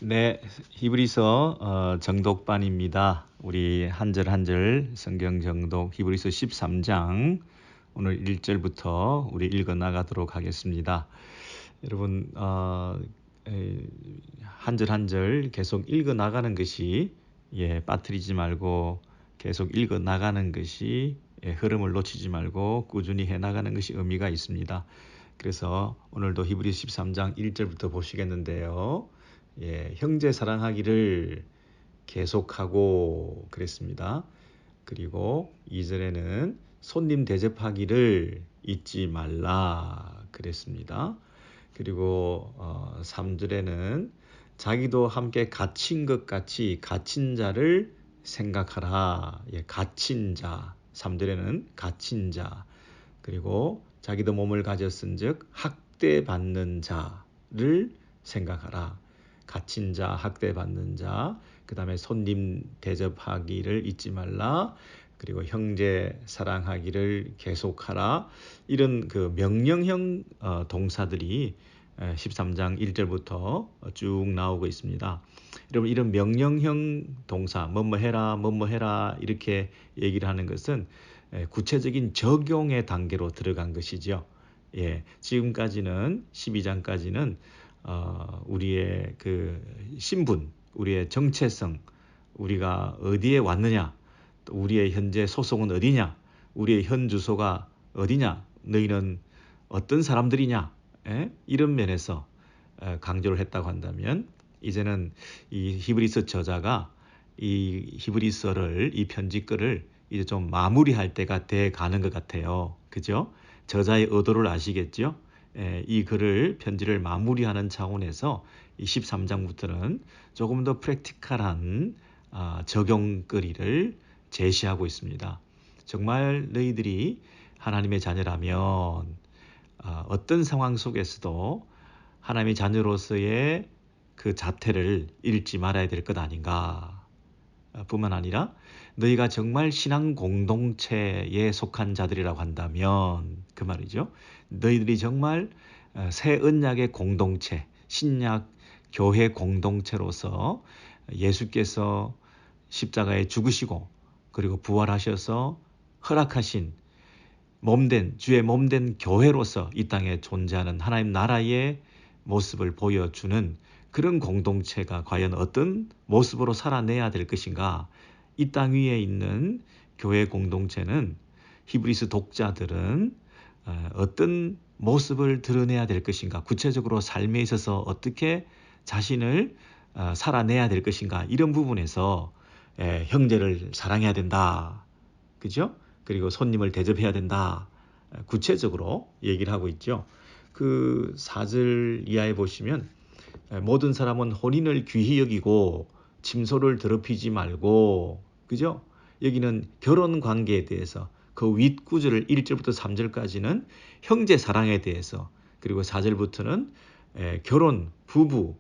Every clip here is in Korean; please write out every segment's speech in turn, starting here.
네, 히브리서 정독반입니다. 우리 한 절 한 절 성경 정독 히브리서 13장 오늘 1절부터 우리 읽어 나가도록 하겠습니다. 여러분 한 절 한 절 계속 읽어 나가는 것이 빠뜨리지 말고 계속 읽어 나가는 것이 흐름을 놓치지 말고 꾸준히 해 나가는 것이 의미가 있습니다. 그래서 오늘도 히브리서 13장 1절부터 보시겠는데요. 형제 사랑하기를 계속하고 그랬습니다. 그리고 2절에는 손님 대접하기를 잊지 말라 그랬습니다. 그리고 3절에는 자기도 함께 갇힌 것 같이 갇힌 자를 생각하라. 갇힌 자. 3절에는 갇힌 자. 그리고 자기도 몸을 가졌은즉 학대받는 자를 생각하라. 갇힌 자, 학대받는 자, 그 다음에 손님 대접하기를 잊지 말라. 그리고 형제 사랑하기를 계속하라. 이런 그 명령형 동사들이 13장 1절부터 쭉 나오고 있습니다. 여러분, 이런 명령형 동사, 뭐뭐 해라, 뭐뭐 해라 이렇게 얘기를 하는 것은 구체적인 적용의 단계로 들어간 것이죠. 지금까지는 12장까지는 우리의 그 신분, 우리의 정체성, 우리가 어디에 왔느냐, 또 우리의 현재 소속은 어디냐, 우리의 현 주소가 어디냐, 너희는 어떤 사람들이냐, 이런 면에서 강조를 했다고 한다면, 이제는 이 히브리서 저자가 이 히브리서를, 이 편지글을 이제 좀 마무리할 때가 돼 가는 것 같아요. 그죠? 저자의 의도를 아시겠죠? 이 글을 편지를 마무리하는 차원에서 이 13장부터는 조금 더 프랙티컬한 적용거리를 제시하고 있습니다. 정말 너희들이 하나님의 자녀라면 어떤 상황 속에서도 하나님의 자녀로서의 그 자태를 잃지 말아야 될 것 아닌가. 뿐만 아니라 너희가 정말 신앙 공동체에 속한 자들이라고 한다면 그 말이죠. 너희들이 정말 새 언약의 공동체, 신약 교회 공동체로서 예수께서 십자가에 죽으시고 그리고 부활하셔서 허락하신 주의 몸된 교회로서 이 땅에 존재하는 하나님 나라의 모습을 보여주는 그런 공동체가 과연 어떤 모습으로 살아내야 될 것인가. 이 땅 위에 있는 교회 공동체는 히브리서 독자들은 어떤 모습을 드러내야 될 것인가. 구체적으로 삶에 있어서 어떻게 자신을 살아내야 될 것인가. 이런 부분에서 형제를 사랑해야 된다. 그죠? 그리고 손님을 대접해야 된다. 구체적으로 얘기를 하고 있죠. 그 4절 이하에 보시면 모든 사람은 혼인을 귀히 여기고 침소를 더럽히지 말고, 그죠? 여기는 결혼 관계에 대해서 그 윗구절을 1절부터 3절까지는 형제 사랑에 대해서, 그리고 4절부터는 결혼, 부부,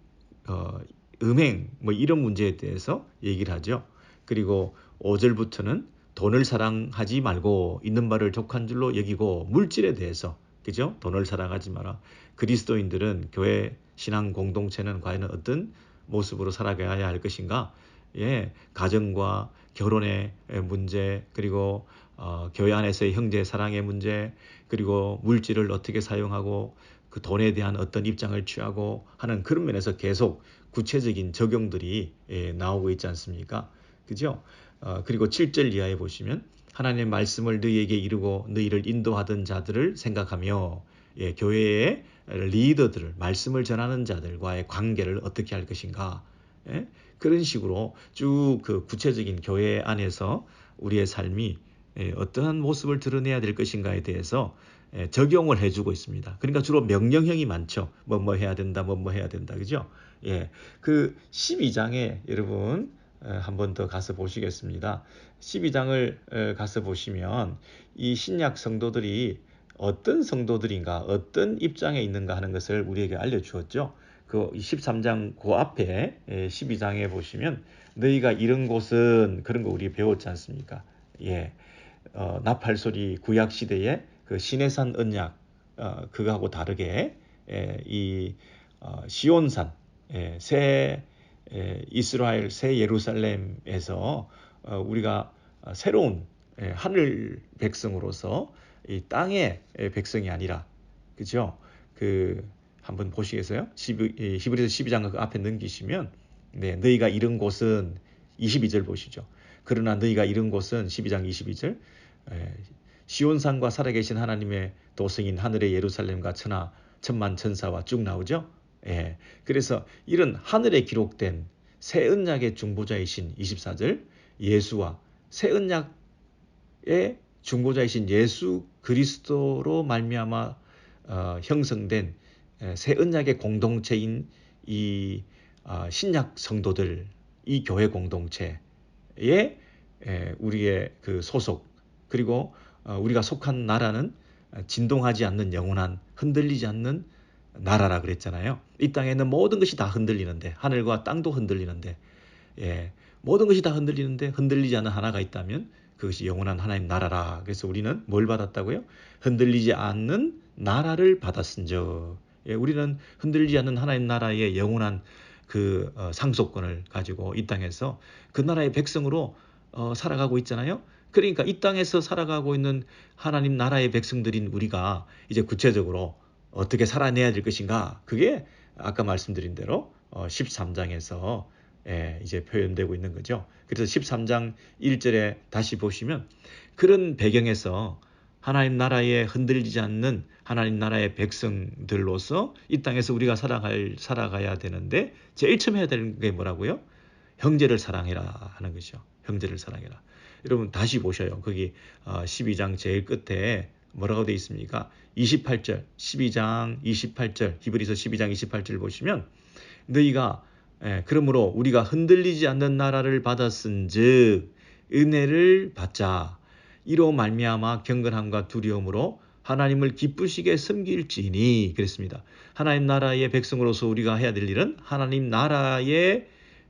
음행 뭐 이런 문제에 대해서 얘기를 하죠. 그리고 5절부터는 돈을 사랑하지 말고 있는 바를 족한 줄로 여기고 물질에 대해서, 그죠? 돈을 사랑하지 마라. 그리스도인들은 교회 신앙 공동체는 과연 어떤 모습으로 살아가야 할 것인가? 가정과 결혼의 문제, 그리고 교회 안에서의 형제 사랑의 문제, 그리고 물질을 어떻게 사용하고 그 돈에 대한 어떤 입장을 취하고 하는 그런 면에서 계속 구체적인 적용들이 나오고 있지 않습니까? 그죠? 그리고 7절 이하에 보시면 하나님의 말씀을 너희에게 이루고 너희를 인도하던 자들을 생각하며 교회의 리더들을, 말씀을 전하는 자들과의 관계를 어떻게 할 것인가. 그런 식으로 쭉 그 구체적인 교회 안에서 우리의 삶이 어떠한 모습을 드러내야 될 것인가에 대해서 적용을 해주고 있습니다. 그러니까 주로 명령형이 많죠. 뭐 해야 된다, 뭐 해야 된다, 그죠? 그 12장에 여러분 한 번 더 가서 보시겠습니다. 12장을 가서 보시면 이 신약 성도들이 어떤 성도들인가, 어떤 입장에 있는가 하는 것을 우리에게 알려주었죠. 그 13장 그 앞에 12장에 보시면 너희가 이런 곳은 그런 거 우리 배웠지 않습니까? 나팔소리 구약 시대에 그 시내산 언약 그거하고 다르게 이 시온산 새 이스라엘 새 예루살렘에서 우리가 새로운 하늘 백성으로서 이 땅의 백성이 아니라, 그죠? 한번 보시겠어요? 히브리서 12장 그 앞에 넘기시면, 네, 너희가 이른 곳은 22절 보시죠. 그러나 너희가 이른 곳은 12장 22절, 시온산과 살아계신 하나님의 도성인 하늘의 예루살렘과 천만 천사와 쭉 나오죠. 예, 그래서 이런 하늘에 기록된 새 언약의 중보자이신 24절, 예수와 새 언약의 중보자이신 예수 그리스도로 말미암아 형성된 새 언약의 공동체인 이 신약 성도들, 이 교회 공동체에 우리의 그 소속, 그리고 우리가 속한 나라는 진동하지 않는 영원한, 흔들리지 않는 나라라 그랬잖아요. 이 땅에 있는 모든 것이 다 흔들리는데, 하늘과 땅도 흔들리는데, 모든 것이 다 흔들리는데 흔들리지 않는 하나가 있다면 그것이 영원한 하나님 나라라. 그래서 우리는 뭘 받았다고요? 흔들리지 않는 나라를 받았은즉, 우리는 흔들리지 않는 하나님 나라의 영원한 그 상속권을 가지고 이 땅에서 그 나라의 백성으로 살아가고 있잖아요. 그러니까 이 땅에서 살아가고 있는 하나님 나라의 백성들인 우리가 이제 구체적으로 어떻게 살아내야 될 것인가, 그게 아까 말씀드린 대로 13장에서 이제 표현되고 있는 거죠. 그래서 13장 1절에 다시 보시면, 그런 배경에서 하나님 나라에 흔들리지 않는 하나님 나라의 백성들로서 이 땅에서 우리가 살아가야 되는데, 제일 처음 해야 되는 게 뭐라고요? 형제를 사랑해라 하는 것이죠. 형제를 사랑해라. 여러분 다시 보셔요. 거기 12장 제일 끝에 뭐라고 되어 있습니까? 28절, 12장 28절, 히브리서 12장 28절 보시면, 너희가 그러므로 우리가 흔들리지 않는 나라를 받았은즉 은혜를 받자. 이로 말미암아 경건함과 두려움으로 하나님을 기쁘시게 섬길지니, 그랬습니다. 하나님 나라의 백성으로서 우리가 해야 될 일은 하나님 나라의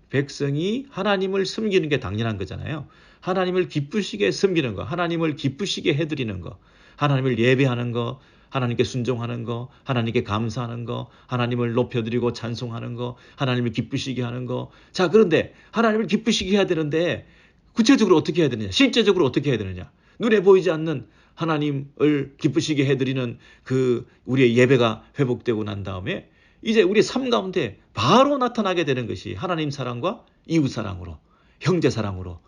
백성이 하나님을 섬기는 게 당연한 거잖아요. 하나님을 기쁘시게 섬기는 거, 하나님을 기쁘시게 해드리는 거, 하나님을 예배하는 거, 하나님께 순종하는 거, 하나님께 감사하는 거, 하나님을 높여드리고 찬송하는 거, 하나님을 기쁘시게 하는 거. 자, 그런데 하나님을 기쁘시게 해야 되는데 구체적으로 어떻게 해야 되느냐? 실제적으로 어떻게 해야 되느냐? 눈에 보이지 않는 하나님을 기쁘시게 해드리는 그 우리의 예배가 회복되고 난 다음에 이제 우리 삶 가운데 바로 나타나게 되는 것이 하나님 사랑과 이웃 사랑으로, 형제 사랑으로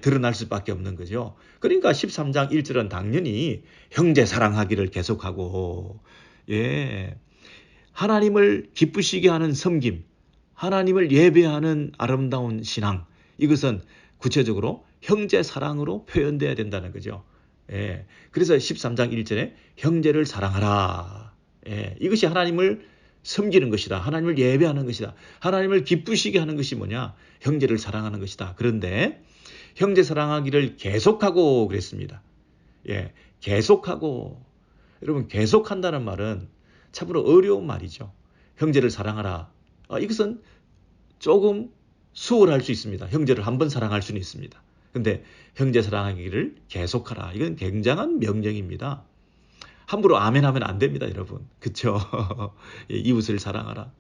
드러날 수밖에 없는 거죠. 그러니까 13장 1절은 당연히 형제 사랑하기를 계속하고, 하나님을 기쁘시게 하는 섬김, 하나님을 예배하는 아름다운 신앙, 이것은 구체적으로 형제 사랑으로 표현돼야 된다는 거죠. 그래서 13장 1절에 형제를 사랑하라. 이것이 하나님을 섬기는 것이다. 하나님을 예배하는 것이다. 하나님을 기쁘시게 하는 것이 뭐냐? 형제를 사랑하는 것이다. 그런데 형제 사랑하기를 계속하고 그랬습니다. 계속하고. 여러분, 계속한다는 말은 참으로 어려운 말이죠. 형제를 사랑하라. 이것은 조금 수월할 수 있습니다. 형제를 한 번 사랑할 수는 있습니다. 근데 형제 사랑하기를 계속하라. 이건 굉장한 명령입니다. 함부로 아멘 하면 안 됩니다, 여러분. 그쵸? 이웃을 사랑하라.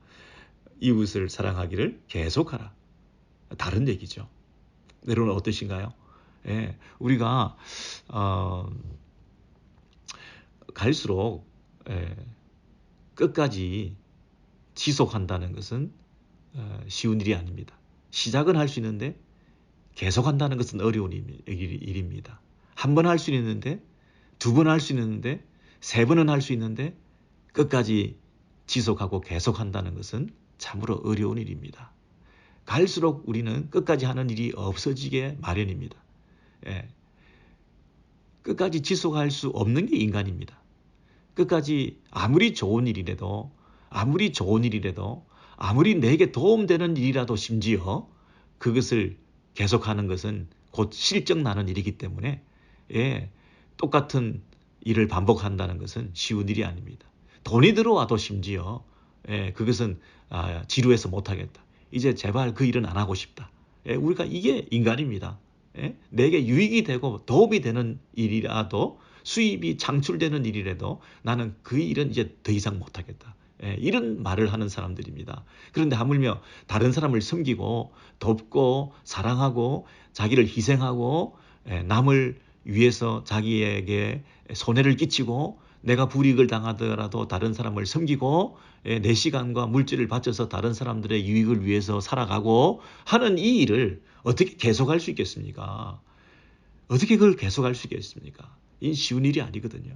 이웃을 사랑하기를 계속하라. 다른 얘기죠. 여러분 어떠신가요? 우리가 갈수록 끝까지 지속한다는 것은 쉬운 일이 아닙니다. 시작은 할 수 있는데 계속한다는 것은 어려운 일입니다. 한 번 할 수 있는데, 두 번 할 수 있는데, 세 번은 할 수 있는데 끝까지 지속하고 계속한다는 것은 참으로 어려운 일입니다. 갈수록 우리는 끝까지 하는 일이 없어지게 마련입니다. 끝까지 지속할 수 없는 게 인간입니다. 끝까지 아무리 좋은 일이라도, 아무리 내게 도움되는 일이라도 심지어 그것을 계속하는 것은 곧 실적나는 일이기 때문에 똑같은 일을 반복한다는 것은 쉬운 일이 아닙니다. 돈이 들어와도 심지어 그것은 지루해서 못하겠다. 이제 제발 그 일은 안 하고 싶다. 우리가 이게 인간입니다. 내게 유익이 되고 도움이 되는 일이라도, 수입이 창출되는 일이라도 나는 그 일은 이제 더 이상 못하겠다. 이런 말을 하는 사람들입니다. 그런데 하물며 다른 사람을 섬기고 돕고 사랑하고 자기를 희생하고 남을 위해서 자기에게 손해를 끼치고 내가 불이익을 당하더라도 다른 사람을 섬기고 내 시간과 물질을 바쳐서 다른 사람들의 유익을 위해서 살아가고 하는 이 일을 어떻게 계속할 수 있겠습니까? 어떻게 그걸 계속할 수 있겠습니까? 이 쉬운 일이 아니거든요.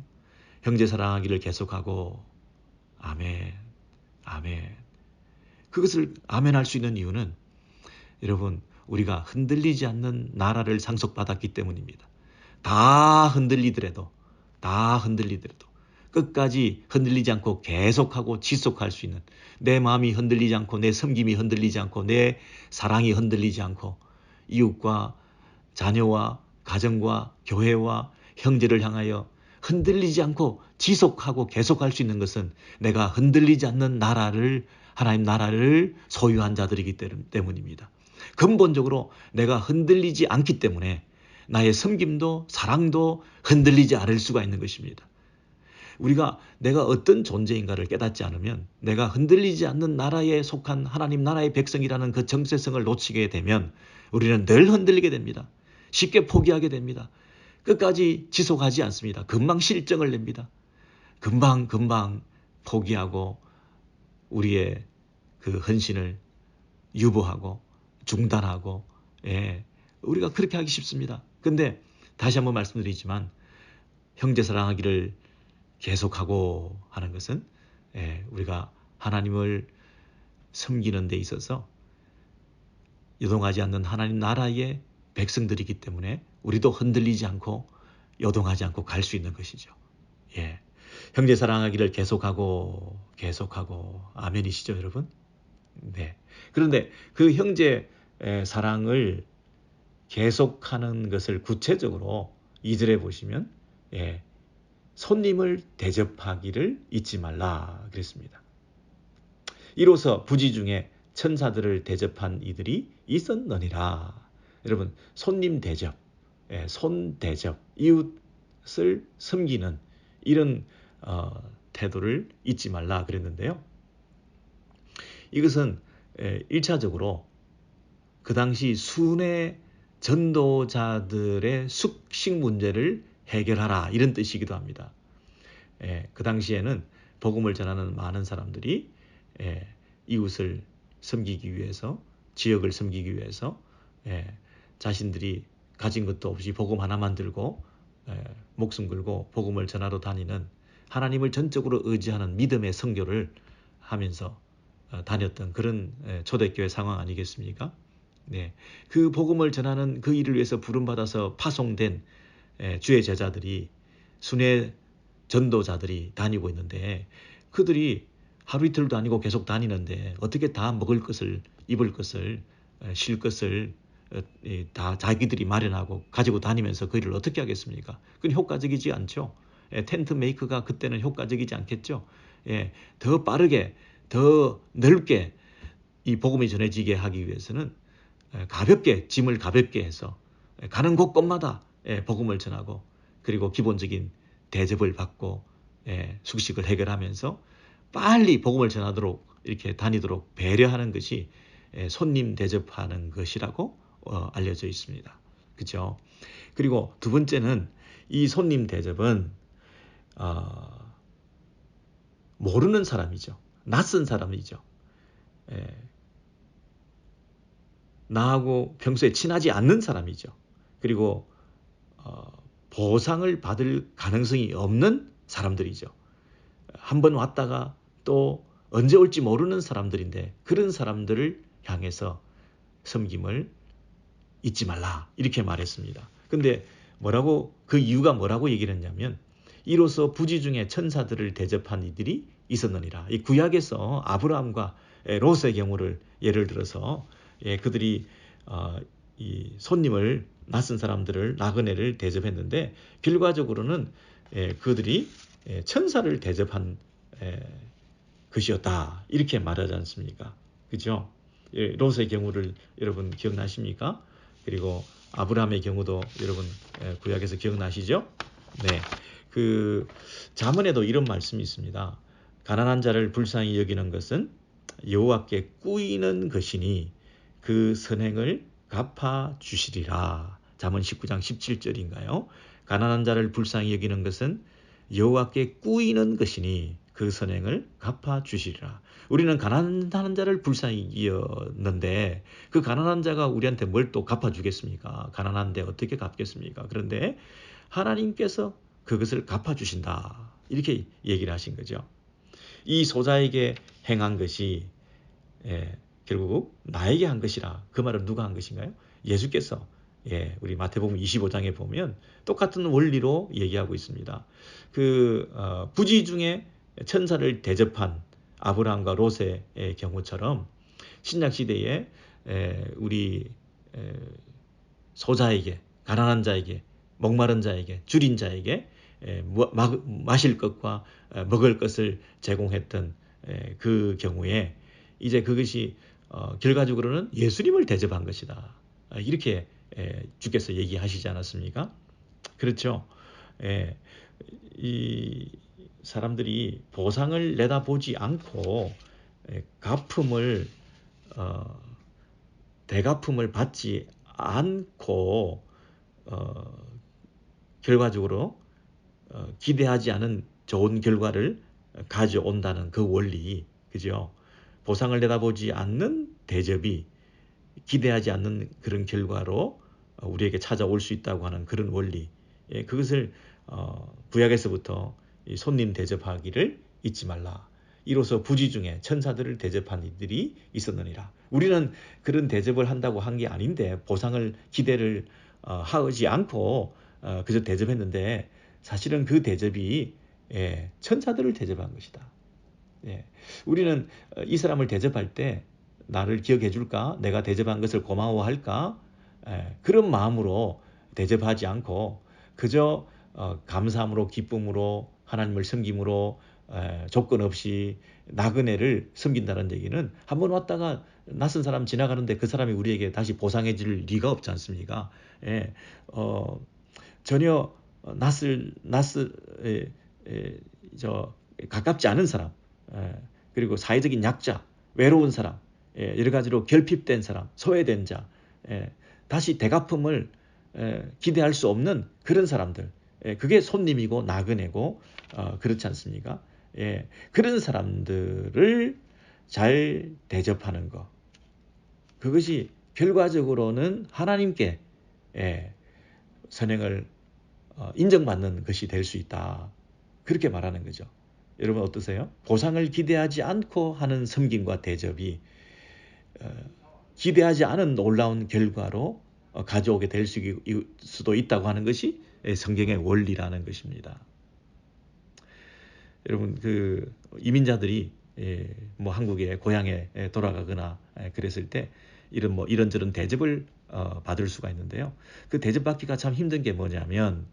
형제 사랑하기를 계속하고 아멘, 아멘. 그것을 아멘할 수 있는 이유는 여러분 우리가 흔들리지 않는 나라를 상속받았기 때문입니다. 다 흔들리더라도 끝까지 흔들리지 않고 계속하고 지속할 수 있는 내 마음이 흔들리지 않고 내 섬김이 흔들리지 않고 내 사랑이 흔들리지 않고 이웃과 자녀와 가정과 교회와 형제를 향하여 흔들리지 않고 지속하고 계속할 수 있는 것은 내가 흔들리지 않는 나라를 하나님 나라를 소유한 자들이기 때문입니다. 근본적으로 내가 흔들리지 않기 때문에 나의 섬김도 사랑도 흔들리지 않을 수가 있는 것입니다. 우리가 내가 어떤 존재인가를 깨닫지 않으면 내가 흔들리지 않는 나라에 속한 하나님 나라의 백성이라는 그 정체성을 놓치게 되면 우리는 늘 흔들리게 됩니다. 쉽게 포기하게 됩니다. 끝까지 지속하지 않습니다. 금방 실정을 냅니다. 금방 포기하고 우리의 그 헌신을 유보하고 중단하고 우리가 그렇게 하기 쉽습니다. 근데 다시 한번 말씀드리지만 형제 사랑하기를 계속하고 하는 것은 우리가 하나님을 섬기는 데 있어서 요동하지 않는 하나님 나라의 백성들이기 때문에 우리도 흔들리지 않고 요동하지 않고 갈 수 있는 것이죠. 형제 사랑하기를 계속하고 아멘이시죠 여러분? 네. 그런데 그 형제 사랑을 계속하는 것을 구체적으로 2절에 보시면 손님을 대접하기를 잊지 말라 그랬습니다. 이로써 부지 중에 천사들을 대접한 이들이 있었느니라. 여러분 손님 대접, 손 대접, 이웃을 섬기는 이런 태도를 잊지 말라 그랬는데요. 이것은 1차적으로 그 당시 순회 전도자들의 숙식 문제를 해결하라 이런 뜻이기도 합니다. 그 당시에는 복음을 전하는 많은 사람들이 이웃을 섬기기 위해서 지역을 섬기기 위해서 자신들이 가진 것도 없이 복음 하나만 들고 목숨 걸고 복음을 전하러 다니는 하나님을 전적으로 의지하는 믿음의 선교를 하면서 다녔던 그런 초대교회 상황 아니겠습니까? 네, 그 복음을 전하는 그 일을 위해서 부름받아서 파송된 주의 제자들이 순회 전도자들이 다니고 있는데 그들이 하루 이틀도 아니고 계속 다니는데 어떻게 다 먹을 것을 입을 것을 쉴 것을 다 자기들이 마련하고 가지고 다니면서 그 일을 어떻게 하겠습니까? 그건 효과적이지 않죠. 텐트 메이커가 그때는 효과적이지 않겠죠. 더 빠르게 더 넓게 이 복음이 전해지게 하기 위해서는 가볍게 짐을 가볍게 해서 가는 곳곳마다 복음을 전하고 그리고 기본적인 대접을 받고 숙식을 해결하면서 빨리 복음을 전하도록 이렇게 다니도록 배려하는 것이 손님 대접하는 것이라고 알려져 있습니다. 그렇죠? 그리고 두 번째는 이 손님 대접은 모르는 사람이죠. 낯선 사람이죠. 나하고 평소에 친하지 않는 사람이죠. 그리고 보상을 받을 가능성이 없는 사람들이죠. 한번 왔다가 또 언제 올지 모르는 사람들인데 그런 사람들을 향해서 섬김을 잊지 말라 이렇게 말했습니다. 근데 그 이유가 뭐라고 얘기를 했냐면 이로써 부지 중에 천사들을 대접한 이들이 있었느니라. 이 구약에서 아브라함과 롯의 경우를 예를 들어서 그들이 이 손님을 낯선 사람들을 나그네를 대접했는데 결과적으로는 그들이 천사를 대접한 것이었다 이렇게 말하지 않습니까? 그죠? 롯의 경우를 여러분 기억나십니까? 그리고 아브라함의 경우도 여러분 구약에서 기억나시죠? 네, 그 잠언에도 이런 말씀이 있습니다. 가난한 자를 불쌍히 여기는 것은 여호와께 꾸이는 것이니 그 선행을 갚아 주시리라. 잠언 19장 17절인가요? 가난한 자를 불쌍히 여기는 것은 여호와께 꾸이는 것이니 그 선행을 갚아 주시리라. 우리는 가난한 자를 불쌍히 여겼는데 그 가난한 자가 우리한테 뭘 또 갚아 주겠습니까? 가난한데 어떻게 갚겠습니까? 그런데 하나님께서 그것을 갚아 주신다. 이렇게 얘기를 하신 거죠. 이 소자에게 행한 것이 결국 나에게 한 것이라. 그 말은 누가 한 것인가요? 예수께서. 우리 마태복음 25장에 보면 똑같은 원리로 얘기하고 있습니다. 부지 중에 천사를 대접한 아브라함과 롯의 경우처럼 신약 시대에 우리 소자에게, 가난한 자에게, 목마른 자에게, 줄인 자에게 마실 것과 먹을 것을 제공했던 그 경우에 이제 그것이 결과적으로는 예수님을 대접한 것이다. 이렇게 주께서 얘기하시지 않았습니까? 그렇죠. 이 사람들이 보상을 내다보지 않고 대가품을 받지 않고 결과적으로 기대하지 않은 좋은 결과를 가져온다는 그 원리, 그죠? 보상을 내다보지 않는 대접이 기대하지 않는 그런 결과로 우리에게 찾아올 수 있다고 하는 그런 원리, 그것을 구약에서부터 손님 대접하기를 잊지 말라. 이로써 부지 중에 천사들을 대접한 이들이 있었느니라. 우리는 그런 대접을 한다고 한 게 아닌데 보상을 기대를 하지 않고 그저 대접했는데 사실은 그 대접이 천사들을 대접한 것이다. 우리는 이 사람을 대접할 때 나를 기억해 줄까? 내가 대접한 것을 고마워할까? 그런 마음으로 대접하지 않고 그저 감사함으로, 기쁨으로, 하나님을 섬김으로 조건 없이 나그네를 섬긴다는 얘기는 한번 왔다가 낯선 사람 지나가는데 그 사람이 우리에게 다시 보상해 줄 리가 없지 않습니까? 전혀 가깝지 않은 사람, 그리고 사회적인 약자, 외로운 사람, 여러 가지로 결핍된 사람, 소외된 자, 다시 대가품을 기대할 수 없는 그런 사람들, 그게 손님이고 나그네고 그렇지 않습니까? 그런 사람들을 잘 대접하는 것, 그것이 결과적으로는 하나님께 선행을 인정받는 것이 될 수 있다. 그렇게 말하는 거죠. 여러분 어떠세요? 보상을 기대하지 않고 하는 섬김과 대접이 기대하지 않은 놀라운 결과로 가져오게 될 수도 있다고 하는 것이 성경의 원리라는 것입니다. 여러분 이민자들이 뭐 한국에 고향에 돌아가거나 그랬을 때 이런저런 대접을 받을 수가 있는데요. 그 대접받기가 참 힘든 게 뭐냐면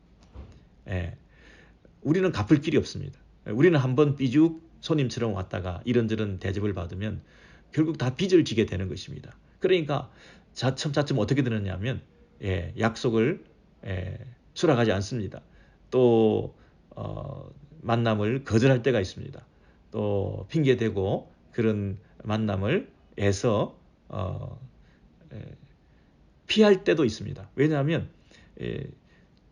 우리는 갚을 길이 없습니다. 우리는 한번 삐죽 손님처럼 왔다가 이런저런 대접을 받으면 결국 다 빚을 지게 되는 것입니다. 그러니까 차츰 어떻게 되느냐면 약속을 수락하지 않습니다. 또 만남을 거절할 때가 있습니다. 또 핑계대고 그런 만남을 애써 피할 때도 있습니다. 왜냐하면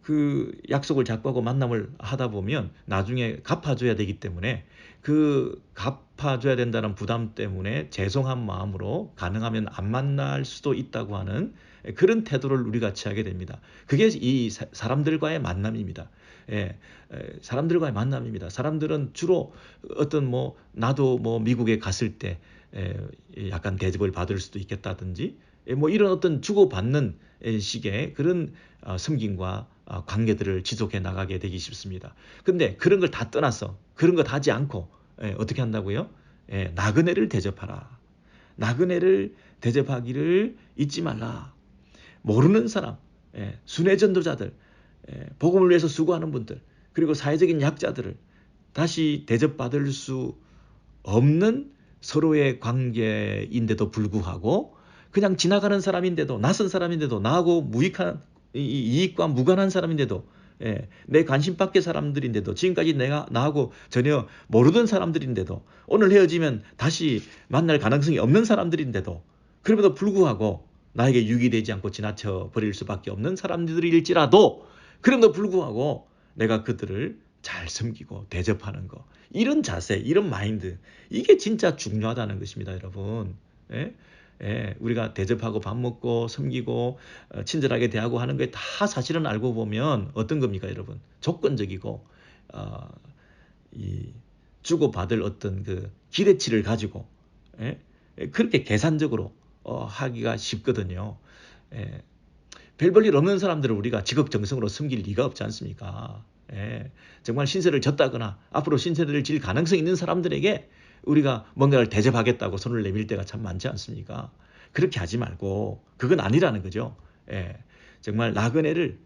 그 약속을 잡고 하고 만남을 하다 보면 나중에 갚아줘야 되기 때문에 그 갚아줘야 된다는 부담 때문에 죄송한 마음으로 가능하면 안 만날 수도 있다고 하는 그런 태도를 우리가 취하게 됩니다. 그게 이 사람들과의 만남입니다. 사람들과의 만남입니다. 사람들은 주로 나도 미국에 갔을 때 약간 대접을 받을 수도 있겠다든지 이런 어떤 주고받는 식의 그런 섬김과 관계들을 지속해 나가게 되기 쉽습니다. 근데 그런 걸 다 떠나서 그런 것 하지 않고 어떻게 한다고요? 나그네를 대접하라. 나그네를 대접하기를 잊지 말라. 모르는 사람, 순회 전도자들, 복음을 위해서 수고하는 분들, 그리고 사회적인 약자들을 다시 대접받을 수 없는 서로의 관계인데도 불구하고 그냥 지나가는 사람인데도 낯선 사람인데도 나하고 이익과 무관한 사람인데도 내 관심 밖의 사람들인데도, 지금까지 나하고 전혀 모르던 사람들인데도, 오늘 헤어지면 다시 만날 가능성이 없는 사람들인데도, 그럼에도 불구하고 나에게 유익되지 않고 지나쳐 버릴 수밖에 없는 사람들일지라도, 그럼에도 불구하고 내가 그들을 잘 섬기고 대접하는 거, 이런 자세, 이런 마인드, 이게 진짜 중요하다는 것입니다, 여러분. 우리가 대접하고 밥 먹고 섬기고 친절하게 대하고 하는 게 다 사실은 알고 보면 어떤 겁니까, 여러분? 조건적이고 이 주고받을 어떤 그 기대치를 가지고 그렇게 계산적으로 하기가 쉽거든요. 별 볼 일 없는 사람들을 우리가 지극정성으로 섬길 리가 없지 않습니까? 정말 신세를 졌다거나 앞으로 신세를 질 가능성이 있는 사람들에게 우리가 뭔가를 대접하겠다고 손을 내밀 때가 참 많지 않습니까? 그렇게 하지 말고, 그건 아니라는 거죠. 정말 나그네를,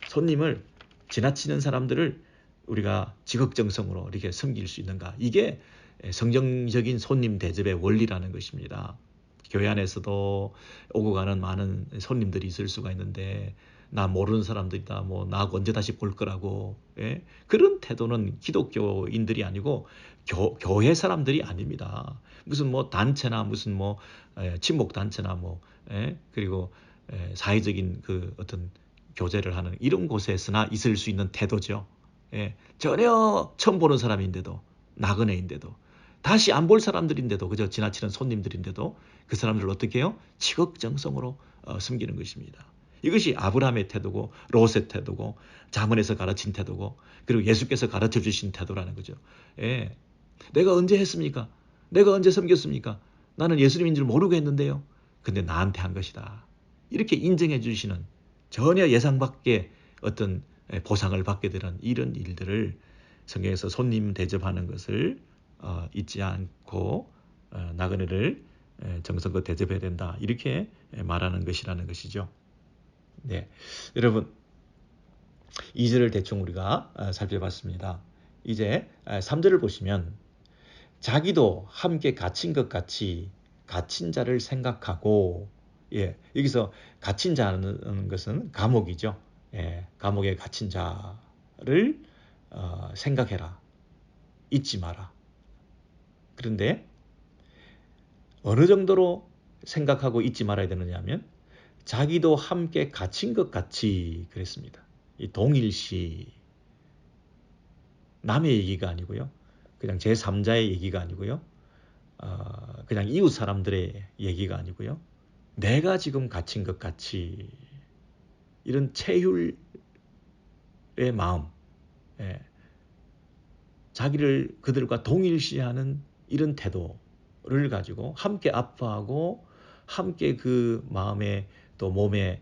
손님을, 지나치는 사람들을 우리가 지극정성으로 이렇게 섬길 수 있는가, 이게 성경적인 손님 대접의 원리라는 것입니다. 교회 안에서도 오고 가는 많은 손님들이 있을 수가 있는데, 나 모르는 사람들이다, 뭐 나하고 언제 다시 볼 거라고, 그런 태도는 기독교인들이 아니고 교회 사람들이 아닙니다. 무슨 뭐 단체나 무슨 뭐 친목 단체나 뭐 그리고 사회적인 그 어떤 교제를 하는 이런 곳에서나 있을 수 있는 태도죠. 전혀 처음 보는 사람인데도, 나그네인데도, 다시 안 볼 사람들인데도, 그저 지나치는 손님들인데도 그 사람들을 어떻게 해요? 지극정성으로 섬기는 것입니다. 이것이 아브라함의 태도고, 롯의 태도고, 잠언에서 가르친 태도고, 그리고 예수께서 가르쳐 주신 태도라는 거죠. 내가 언제 했습니까? 내가 언제 섬겼습니까? 나는 예수님인 줄 모르고 했는데요. 근데 나한테 한 것이다. 이렇게 인정해 주시는, 전혀 예상 밖의 어떤 보상을 받게 되는 이런 일들을 성경에서 손님 대접하는 것을 잊지 않고 나그네를 정성껏 대접해야 된다, 이렇게 말하는 것이라는 것이죠. 여러분, 2절을 대충 우리가 살펴봤습니다. 이제 3절을 보시면, 자기도 함께 갇힌 것 같이 갇힌 자를 생각하고, 여기서 갇힌 자는 것은 감옥이죠. 감옥에 갇힌 자를 생각해라, 잊지 마라. 그런데 어느 정도로 생각하고 잊지 말아야 되느냐 하면, 자기도 함께 갇힌 것 같이 그랬습니다. 이 동일시, 남의 얘기가 아니고요, 그냥 제3자의 얘기가 아니고요, 그냥 이웃 사람들의 얘기가 아니고요, 내가 지금 갇힌 것 같이, 이런 체휼의 마음, 자기를 그들과 동일시하는 이런 태도를 가지고 함께 아파하고 함께 그 마음에 또 몸에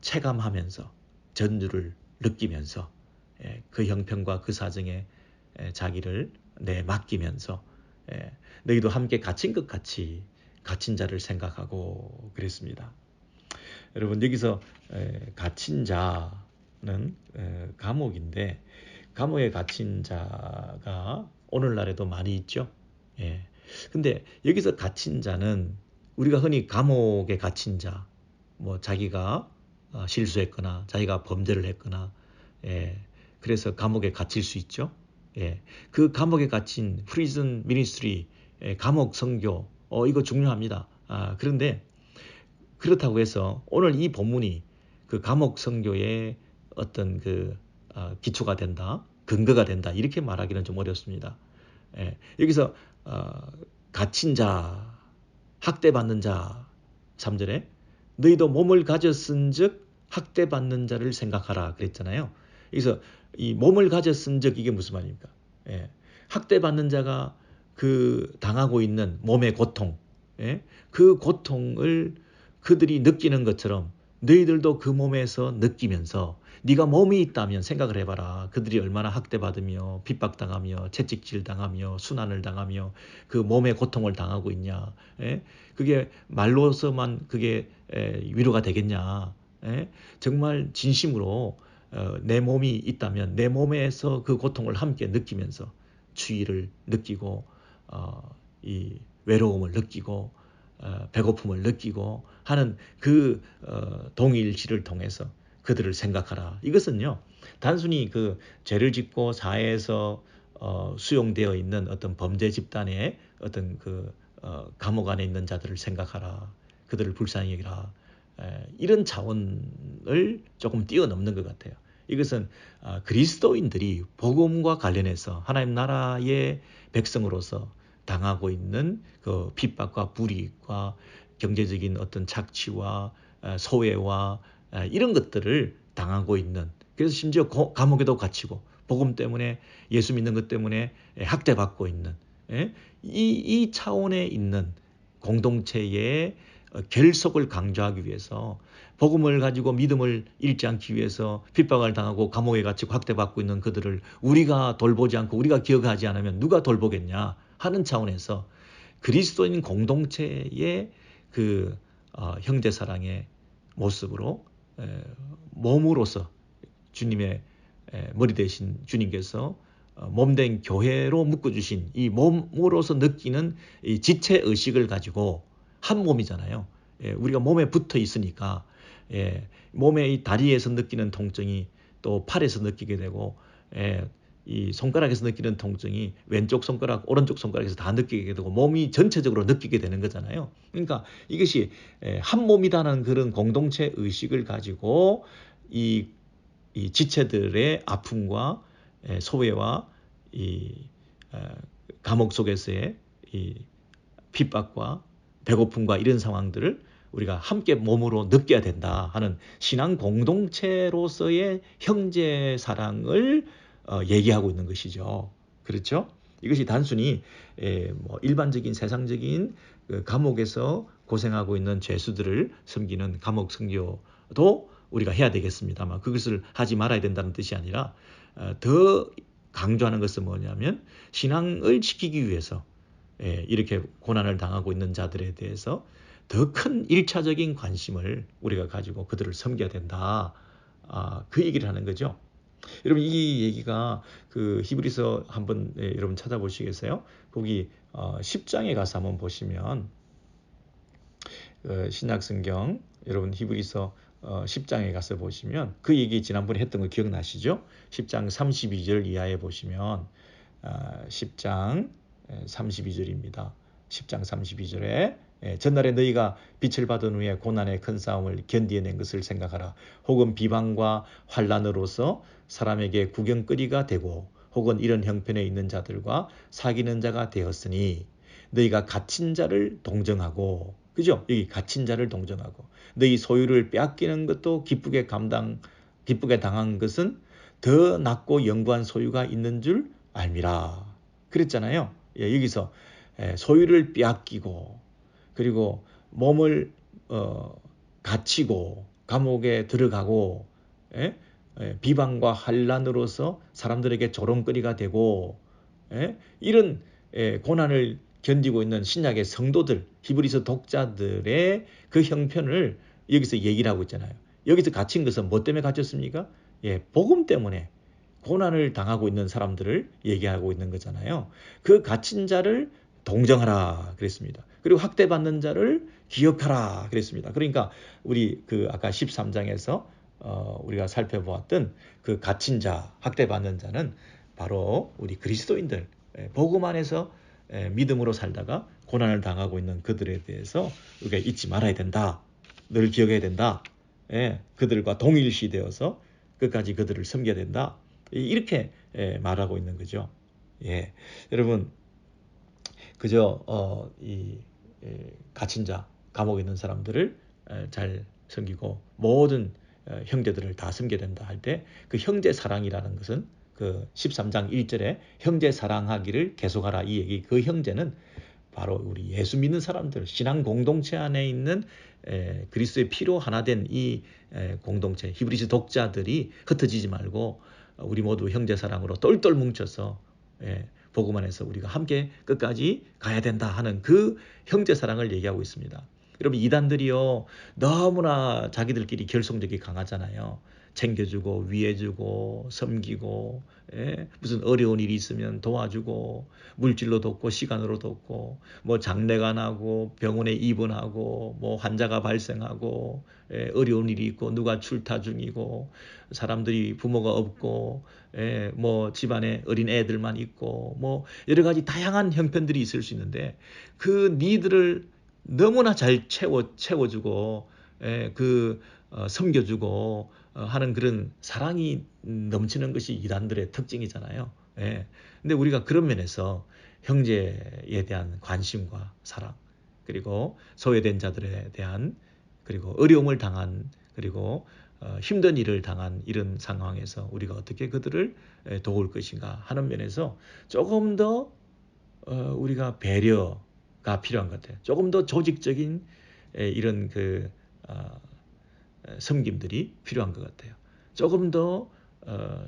체감하면서 전율을 느끼면서 그 형편과 그 사정에 자기를 맡기면서 너희도 함께 갇힌 것 같이 갇힌 자를 생각하고 그랬습니다. 여러분, 여기서 갇힌 자는 감옥인데, 감옥에 갇힌 자가 오늘날에도 많이 있죠. 근데 여기서 갇힌 자는 우리가 흔히 감옥에 갇힌 자, 뭐 자기가 실수했거나 자기가 범죄를 했거나, 그래서 감옥에 갇힐 수 있죠. 그 감옥에 갇힌 프리즌 미니스트리, 감옥 선교, 이거 중요합니다. 그런데 그렇다고 해서 오늘 이 본문이 그 감옥 선교의 어떤 그 기초가 된다, 근거가 된다, 이렇게 말하기는 좀 어렵습니다. 여기서 갇힌 자, 학대받는 자, 3절에 너희도 몸을 가졌은즉 학대받는 자를 생각하라 그랬잖아요. 그래서 이 몸을 가졌은즉, 이게 무슨 말입니까? 학대받는 자가 그 당하고 있는 몸의 고통, 그 고통을 그들이 느끼는 것처럼 너희들도 그 몸에서 느끼면서, 네가 몸이 있다면 생각을 해봐라. 그들이 얼마나 학대받으며 핍박당하며 채찍질 당하며 순환을 당하며 그 몸의 고통을 당하고 있냐. 그게 말로서만 그게 위로가 되겠냐. 정말 진심으로 내 몸이 있다면 내 몸에서 그 고통을 함께 느끼면서 추위를 느끼고 이 외로움을 느끼고 배고픔을 느끼고 하는 그 동일시를 통해서 그들을 생각하라. 이것은요, 단순히 그 죄를 짓고 사회에서 수용되어 있는 어떤 범죄 집단의 어떤 감옥 안에 있는 자들을 생각하라. 그들을 불쌍히 여기라. 이런 차원을 조금 뛰어넘는 것 같아요. 이것은 그리스도인들이 복음과 관련해서 하나님 나라의 백성으로서 당하고 있는 그 핍박과 불이익과 경제적인 어떤 착취와 소외와 이런 것들을 당하고 있는, 그래서 심지어 감옥에도 갇히고 복음 때문에, 예수 믿는 것 때문에 학대받고 있는 이 차원에 있는 공동체의 결속을 강조하기 위해서, 복음을 가지고 믿음을 잃지 않기 위해서 핍박을 당하고 감옥에 갇히고 학대받고 있는 그들을 우리가 돌보지 않고 우리가 기억하지 않으면 누가 돌보겠냐 하는 차원에서 그리스도인 공동체의 형제사랑의 모습으로 몸으로서 주님의 머리 대신 주님께서 몸된 교회로 묶어주신 이 몸으로서 느끼는 이 지체의식을 가지고 한 몸이잖아요. 우리가 몸에 붙어 있으니까 몸의 이 다리에서 느끼는 통증이 또 팔에서 느끼게 되고, 이 손가락에서 느끼는 통증이 왼쪽 손가락, 오른쪽 손가락에서 다 느끼게 되고 몸이 전체적으로 느끼게 되는 거잖아요. 그러니까 이것이 한 몸이라는 그런 공동체 의식을 가지고 이 지체들의 아픔과 소외와 이 감옥 속에서의 이 핍박과 배고픔과 이런 상황들을 우리가 함께 몸으로 느껴야 된다 하는 신앙 공동체로서의 형제 사랑을 얘기하고 있는 것이죠. 그렇죠? 이것이 단순히 일반적인 세상적인 감옥에서 고생하고 있는 죄수들을 섬기는 감옥 선교도 우리가 해야 되겠습니다만, 그것을 하지 말아야 된다는 뜻이 아니라 더 강조하는 것은 뭐냐면, 신앙을 지키기 위해서 이렇게 고난을 당하고 있는 자들에 대해서 더 큰 1차적인 관심을 우리가 가지고 그들을 섬겨야 된다. 그 얘기를 하는 거죠. 여러분, 이 얘기가 그 히브리서 한번 여러분 찾아보시겠어요? 거기 10장에 가서 한번 보시면 신약성경 여러분 히브리서 10장에 가서 보시면 그 얘기 지난번에 했던 거 기억나시죠? 10장 32절 이하에 보시면 10장 32절입니다. 10장 32절에 전날에 너희가 빛을 받은 후에 고난의 큰 싸움을 견디어낸 것을 생각하라. 혹은 비방과 환난으로서 사람에게 구경거리가 되고 혹은 이런 형편에 있는 자들과 사귀는 자가 되었으니 너희가 갇힌 자를 동정하고, 그죠? 여기 갇힌 자를 동정하고 너희 소유를 빼앗기는 것도 기쁘게 당한 것은 더 낫고 영구한 소유가 있는 줄 알미라. 그랬잖아요. 여기서 소유를 빼앗기고 그리고 몸을 갇히고 감옥에 들어가고 비방과 환난으로서 사람들에게 조롱거리가 되고 이런 고난을 견디고 있는 신약의 성도들, 히브리서 독자들의 그 형편을 여기서 얘기를 하고 있잖아요. 여기서 갇힌 것은 뭐 때문에 갇혔습니까? 복음 때문에 고난을 당하고 있는 사람들을 얘기하고 있는 거잖아요. 그 갇힌 자를 동정하라 그랬습니다. 그리고 학대받는 자를 기억하라 그랬습니다. 그러니까 우리 아까 13장에서 우리가 살펴보았던 그 갇힌 자, 학대받는 자는 바로 우리 그리스도인들, 복음 안에서 믿음으로 살다가 고난을 당하고 있는 그들에 대해서 우리가 잊지 말아야 된다. 늘 기억해야 된다. 그들과 동일시되어서 끝까지 그들을 섬겨야 된다. 이렇게 말하고 있는 거죠. 여러분, 그저 이 갇힌 자, 감옥에 있는 사람들을 잘 섬기고 모든 형제들을 다 섬겨야 된다 할 때 그 형제 사랑이라는 것은 그 13장 1절에 형제 사랑하기를 계속하라 이 얘기, 그 형제는 바로 우리 예수 믿는 사람들, 신앙 공동체 안에 있는 그리스도의 피로 하나 된 이 공동체, 히브리서 독자들이 흩어지지 말고 우리 모두 형제 사랑으로 똘똘 뭉쳐서 복음 안에서 우리가 함께 끝까지 가야 된다 하는 그 형제 사랑을 얘기하고 있습니다. 여러분, 이단들이요 너무나 자기들끼리 결속력이 강하잖아요. 챙겨주고 위해주고 섬기고, 예? 무슨 어려운 일이 있으면 도와주고, 물질로 돕고 시간으로 돕고, 뭐 장례가 나고 병원에 입원하고 뭐 환자가 발생하고, 예? 어려운 일이 있고 누가 출타 중이고 사람들이 부모가 없고, 예? 뭐 집안에 어린 애들만 있고, 뭐 여러 가지 다양한 형편들이 있을 수 있는데 그 니들을 너무나 잘 채워주고, 예? 섬겨주고 하는 그런 사랑이 넘치는 것이 이단들의 특징이잖아요. 예. 근데 우리가 그런 면에서 형제에 대한 관심과 사랑, 그리고 소외된 자들에 대한, 그리고 어려움을 당한, 그리고 힘든 일을 당한 이런 상황에서 우리가 어떻게 그들을 도울 것인가 하는 면에서 조금 더 우리가 배려가 필요한 것 같아요. 조금 더 조직적인 이런 섬김들이 필요한 것 같아요. 조금 더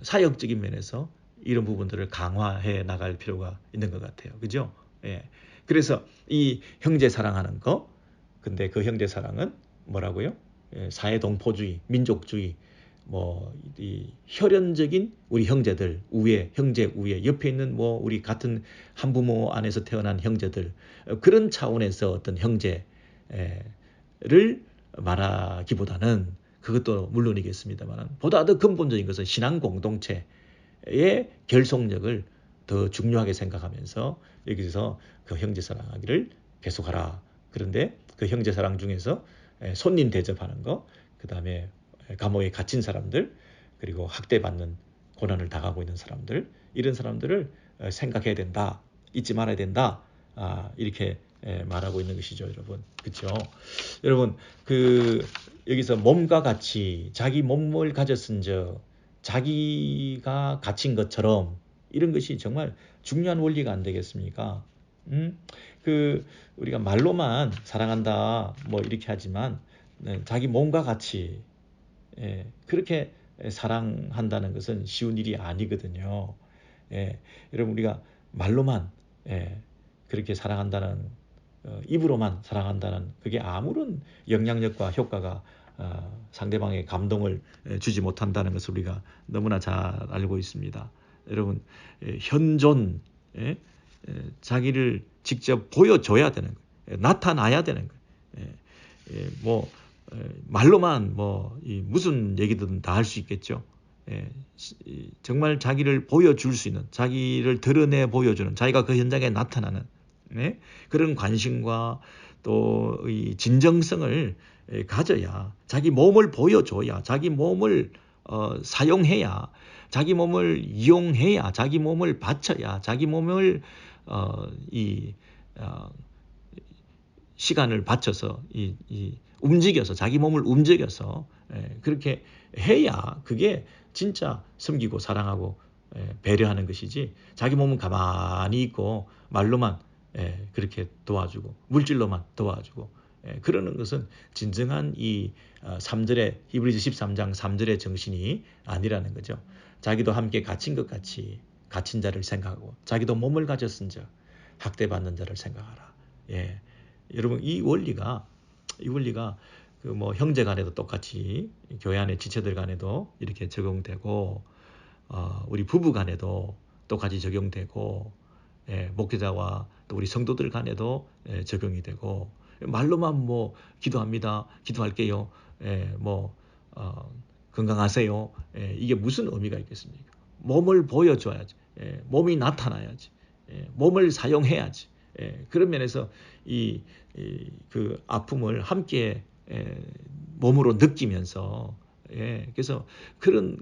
사역적인 면에서 이런 부분들을 강화해 나갈 필요가 있는 것 같아요. 그죠? 예. 그래서 이 형제 사랑하는 거, 근데 그 형제 사랑은 뭐라고요? 예, 사회동포주의, 민족주의, 뭐 이 혈연적인 우리 형제들, 우애, 형제 우애, 옆에 있는 뭐 우리 같은 한 부모 안에서 태어난 형제들, 그런 차원에서 어떤 형제를 말하기보다는, 그것도 물론이겠습니다만 보다 더 근본적인 것은 신앙 공동체의 결속력을 더 중요하게 생각하면서 여기서 그 형제 사랑하기를 계속하라. 그런데 그 형제 사랑 중에서 손님 대접하는 거, 그 다음에 감옥에 갇힌 사람들, 그리고 학대받는 고난을 당하고 있는 사람들, 이런 사람들을 생각해야 된다, 잊지 말아야 된다, 이렇게 말하고 있는 것이죠, 여러분. 그렇죠? 여러분, 여기서 몸과 같이 자기 몸을 가졌은즉 자기가 갇힌 것처럼, 이런 것이 정말 중요한 원리가 안 되겠습니까? 우리가 말로만 사랑한다 뭐 이렇게 하지만, 자기 몸과 같이 그렇게 사랑한다는 것은 쉬운 일이 아니거든요. 여러분, 우리가 말로만 그렇게 사랑한다는, 입으로만 사랑한다는 그게 아무런 영향력과 효과가 상대방의 감동을 주지 못한다는 것을 우리가 너무나 잘 알고 있습니다. 여러분, 현존, 자기를 직접 보여줘야 되는 거예요. 나타나야 되는 거예요. 뭐 말로만 뭐 무슨 얘기든 다 할 수 있겠죠. 정말 자기를 보여줄 수 있는, 자기를 드러내 보여주는, 자기가 그 현장에 나타나는 그런 관심과 또 이 진정성을 가져야, 자기 몸을 보여줘야, 자기 몸을 사용해야, 자기 몸을 이용해야, 자기 몸을 바쳐야, 자기 몸을 시간을 바쳐서 움직여서, 자기 몸을 움직여서 그렇게 해야 그게 진짜 섬기고 사랑하고 배려하는 것이지, 자기 몸은 가만히 있고 말로만 그렇게 도와주고 물질로만 도와주고 그러는 것은 진정한 이 3절의 히브리서 13장 3절의 정신이 아니라는 거죠. 자기도 함께 갇힌 것 같이 갇힌 자를 생각하고, 자기도 몸을 가졌은즉 학대받는 자를 생각하라. 여러분, 이 원리가 그 뭐 형제 간에도 똑같이, 교회 안에 지체들 간에도 이렇게 적용되고, 우리 부부 간에도 똑같이 적용되고, 목회자와 또 우리 성도들 간에도 적용이 되고, 말로만 뭐 기도합니다, 기도할게요, 건강하세요, 이게 무슨 의미가 있겠습니까? 몸을 보여줘야지, 몸이 나타나야지, 몸을 사용해야지. 그런 면에서 그 아픔을 함께 몸으로 느끼면서, 그래서 그런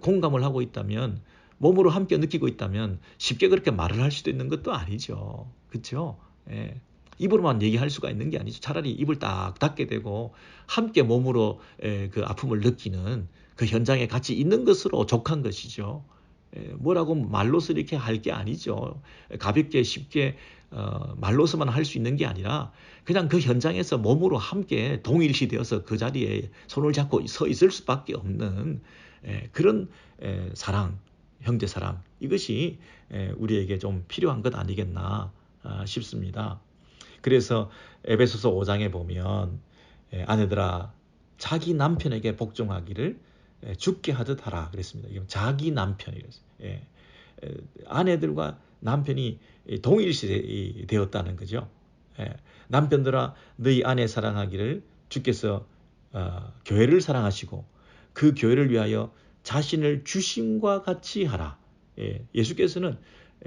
공감을 하고 있다면, 몸으로 함께 느끼고 있다면 쉽게 그렇게 말을 할 수도 있는 것도 아니죠. 그렇죠? 입으로만 얘기할 수가 있는 게 아니죠. 차라리 입을 딱 닫게 되고 함께 몸으로 그 아픔을 느끼는 그 현장에 같이 있는 것으로 족한 것이죠. 뭐라고 말로서 이렇게 할 게 아니죠. 가볍게 쉽게 말로서만 할 수 있는 게 아니라 그냥 그 현장에서 몸으로 함께 동일시 되어서 그 자리에 손을 잡고 서 있을 수밖에 없는 그런 사랑, 형제 사랑, 이것이 우리에게 좀 필요한 것 아니겠나 싶습니다. 그래서 에베소서 5장에 보면 아내들아 자기 남편에게 복종하기를 죽게 하듯 하라 그랬습니다. 이건 자기 남편이랬어요. 아내들과 남편이 동일시 되었다는 거죠. 남편들아 너희 아내 사랑하기를 주께서 교회를 사랑하시고 그 교회를 위하여 자신을 주심과 같이 하라. 예수께서는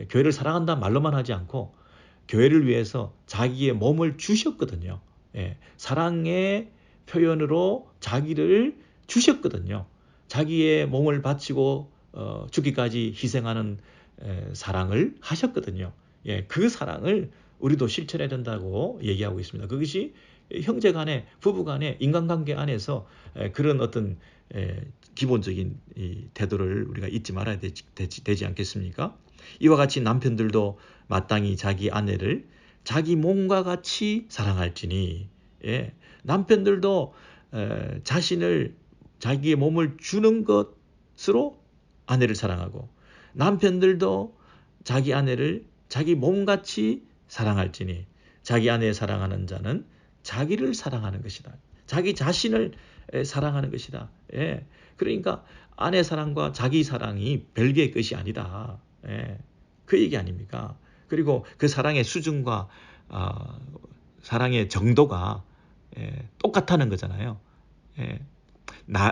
교회를 사랑한다 말로만 하지 않고 교회를 위해서 자기의 몸을 주셨거든요. 사랑의 표현으로 자기를 주셨거든요. 자기의 몸을 바치고 죽기까지 희생하는 사랑을 하셨거든요. 그 사랑을 우리도 실천해야 된다고 얘기하고 있습니다. 그것이 형제 간에, 부부 간에, 인간관계 안에서 그런 어떤 기본적인 태도를 우리가 잊지 말아야 되지 않겠습니까? 이와 같이 남편들도 마땅히 자기 아내를 자기 몸과 같이 사랑할지니, 남편들도 자신을, 자기의 몸을 주는 것으로 아내를 사랑하고 남편들도 자기 아내를 자기 몸같이 사랑할지니 자기 아내 사랑하는 자는 자기를 사랑하는 것이다. 자기 자신을 사랑하는 것이다. 그러니까 아내 사랑과 자기 사랑이 별개의 것이 아니다. 그 얘기 아닙니까? 그리고 그 사랑의 수준과 사랑의 정도가 똑같다는 거잖아요.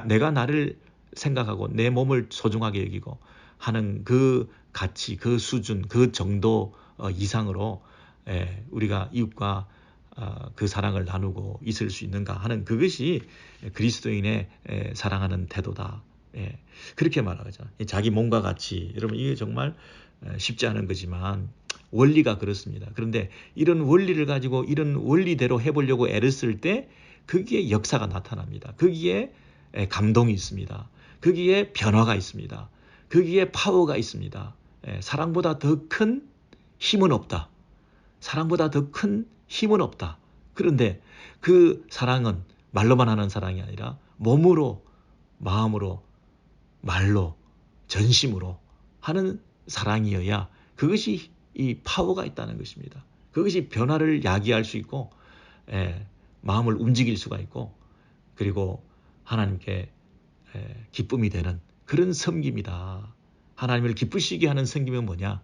내가 나를 생각하고 내 몸을 소중하게 여기고 하는 그 가치, 그 수준, 그 정도 이상으로 우리가 이웃과 그 사랑을 나누고 있을 수 있는가 하는 그것이 그리스도인의 사랑하는 태도다. 그렇게 말하죠. 자기 몸과 같이. 여러분 이게 정말 쉽지 않은 거지만 원리가 그렇습니다. 그런데 이런 원리를 가지고 이런 원리대로 해보려고 애를 쓸 때 거기에 역사가 나타납니다. 거기에 감동이 있습니다. 거기에 변화가 있습니다. 거기에 파워가 있습니다. 사랑보다 더 큰 힘은 없다. 사랑보다 더 큰 힘은 없다. 그런데 그 사랑은 말로만 하는 사랑이 아니라 몸으로, 마음으로, 말로, 전심으로 하는 사랑이어야 그것이 이 파워가 있다는 것입니다. 그것이 변화를 야기할 수 있고 마음을 움직일 수가 있고 그리고 하나님께 기쁨이 되는 그런 섬김이다. 하나님을 기쁘시게 하는 섬김은 뭐냐?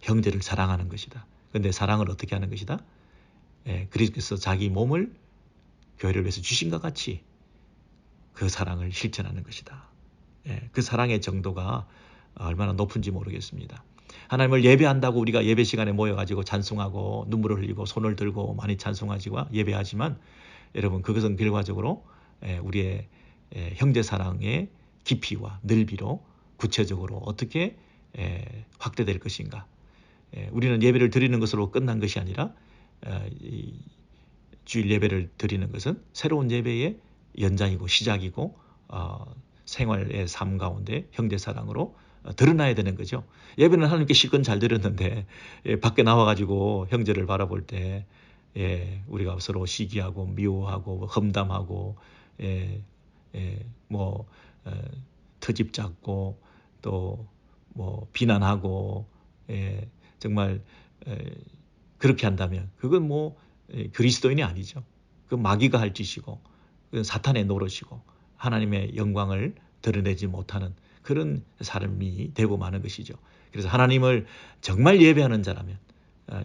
형제를 사랑하는 것이다. 그런데 사랑을 어떻게 하는 것이다? 그리스도께서 자기 몸을 교회를 위해서 주신 것 같이 그 사랑을 실천하는 것이다. 그 사랑의 정도가 얼마나 높은지 모르겠습니다. 하나님을 예배한다고 우리가 예배 시간에 모여가지고 찬송하고 눈물을 흘리고 손을 들고 많이 찬송하지고 예배하지만 여러분 그것은 결과적으로 우리의 형제 사랑의 깊이와 넓이로 구체적으로 어떻게 확대될 것인가. 우리는 예배를 드리는 것으로 끝난 것이 아니라 주일 예배를 드리는 것은 새로운 예배의 연장이고 시작이고 생활의 삶 가운데 형제 사랑으로 드러나야 되는 거죠. 예배는 하나님께 실컷 잘 드렸는데 밖에 나와가지고 형제를 바라볼 때 우리가 서로 시기하고 미워하고 험담하고 트집 잡고 또 뭐 비난하고 정말 그렇게 한다면 그건 뭐 그리스도인이 아니죠. 그 마귀가 할 짓이고 그건 사탄의 노릇이고 하나님의 영광을 드러내지 못하는 그런 삶이 되고 마는 것이죠. 그래서 하나님을 정말 예배하는 자라면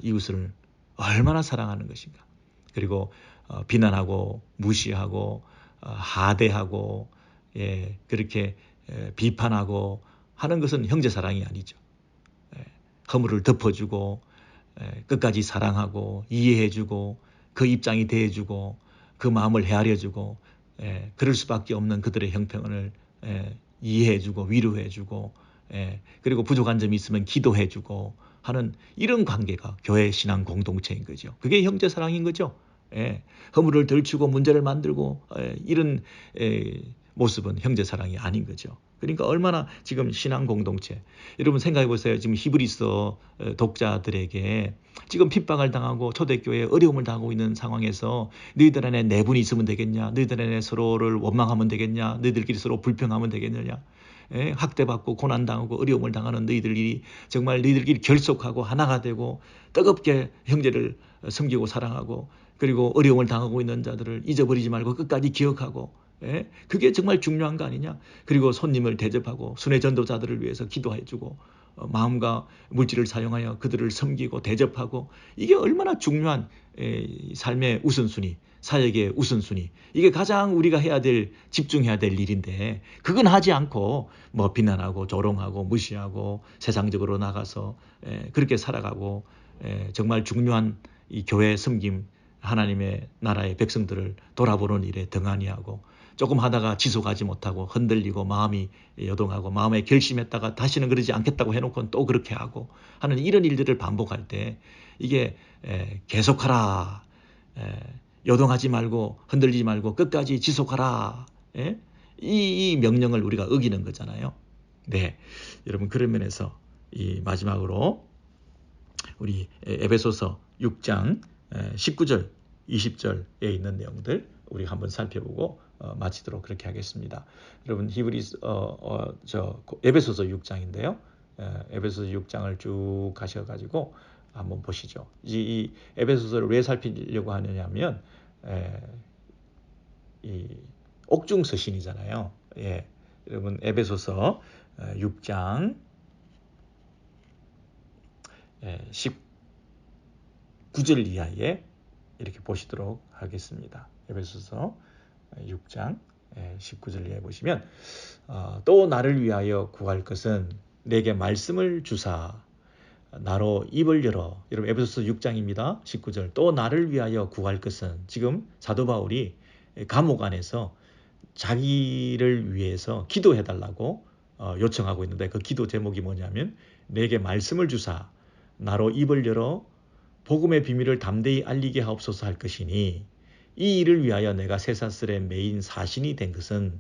이웃을 얼마나 사랑하는 것인가. 그리고 비난하고 무시하고 하대하고 그렇게 비판하고 하는 것은 형제 사랑이 아니죠. 허물을 덮어주고 끝까지 사랑하고 이해해주고 그 입장이 대해주고 그 마음을 헤아려주고 그럴 수밖에 없는 그들의 형편을 이해해주고 위로해주고 그리고 부족한 점이 있으면 기도해주고 하는 이런 관계가 교회 신앙 공동체인 거죠. 그게 형제 사랑인 거죠. 허물을 덜치고 문제를 만들고 이런 모습은 형제 사랑이 아닌 거죠. 그러니까 얼마나 지금 신앙 공동체 여러분 생각해 보세요. 지금 히브리서 독자들에게 지금 핍박을 당하고 초대교회에 어려움을 당하고 있는 상황에서 너희들 안에 내분이 있으면 되겠냐? 너희들 안에 서로를 원망하면 되겠냐? 너희들끼리 서로 불평하면 되겠느냐? 학대받고 고난당하고 어려움을 당하는 너희들이 정말 너희들끼리 결속하고 하나가 되고 뜨겁게 형제를 섬기고 사랑하고 그리고 어려움을 당하고 있는 자들을 잊어버리지 말고 끝까지 기억하고 예? 그게 정말 중요한 거 아니냐. 그리고 손님을 대접하고 순회 전도자들을 위해서 기도해주고 마음과 물질을 사용하여 그들을 섬기고 대접하고 이게 얼마나 중요한 삶의 우선순위, 사역의 우선순위. 이게 가장 우리가 해야 될, 집중해야 될 일인데 그건 하지 않고 뭐 비난하고 조롱하고 무시하고 세상적으로 나가서 그렇게 살아가고 정말 중요한 이 교회 섬김, 하나님의 나라의 백성들을 돌아보는 일에 등한히 하고 조금 하다가 지속하지 못하고 흔들리고 마음이 여동하고 마음에 결심했다가 다시는 그러지 않겠다고 해놓고는 또 그렇게 하고 하는 이런 일들을 반복할 때 이게 계속하라, 여동하지 말고 흔들리지 말고 끝까지 지속하라, 이 명령을 우리가 어기는 거잖아요. 네, 여러분 그런 면에서 이 마지막으로 우리 에베소서 6장 19절 20절에 있는 내용들 우리 한번 살펴보고 마치도록 그렇게 하겠습니다. 여러분 에베소서 6장인데요. 에베소서 6장을 쭉 가셔가지고 한번 보시죠. 이 에베소서를 왜 살피려고 하느냐면 이 옥중 서신이잖아요. 예, 여러분 에베소서 6장 19절 이하에 이렇게 보시도록 하겠습니다. 에베소서 6장 19절 이하에 보시면 또 나를 위하여 구할 것은 내게 말씀을 주사 나로 입을 열어. 여러분 에베소서 6장입니다. 19절. 또 나를 위하여 구할 것은, 지금 사도 바울이 감옥 안에서 자기를 위해서 기도해달라고 요청하고 있는데 그 기도 제목이 뭐냐면 내게 말씀을 주사 나로 입을 열어 복음의 비밀을 담대히 알리게 하옵소서 할 것이니 이 일을 위하여 내가 쇠사슬의 메인 사신이 된 것은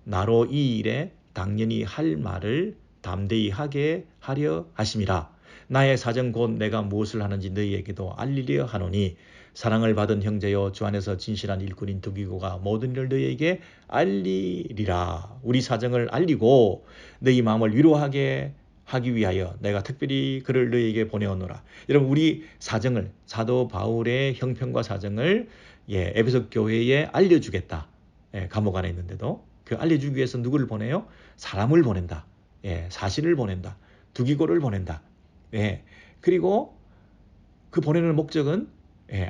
나로 이 일에 당연히 할 말을 담대히 하게 하려 하심이라. 나의 사정 곧 내가 무엇을 하는지 너희에게도 알리려 하노니 사랑을 받은 형제여 주 안에서 진실한 일꾼인 두기고가 모든 일을 너희에게 알리리라. 우리 사정을 알리고 너희 마음을 위로하게 하기 위하여 내가 특별히 그를 너희에게 보내오노라. 여러분 우리 사정을, 사도 바울의 형편과 사정을 에베소 교회에 알려주겠다. 감옥 안에 있는데도 그 알려주기 위해서 누구를 보내요? 사람을 보낸다. 사신을 보낸다. 두기고를 보낸다. 그리고 그 보내는 목적은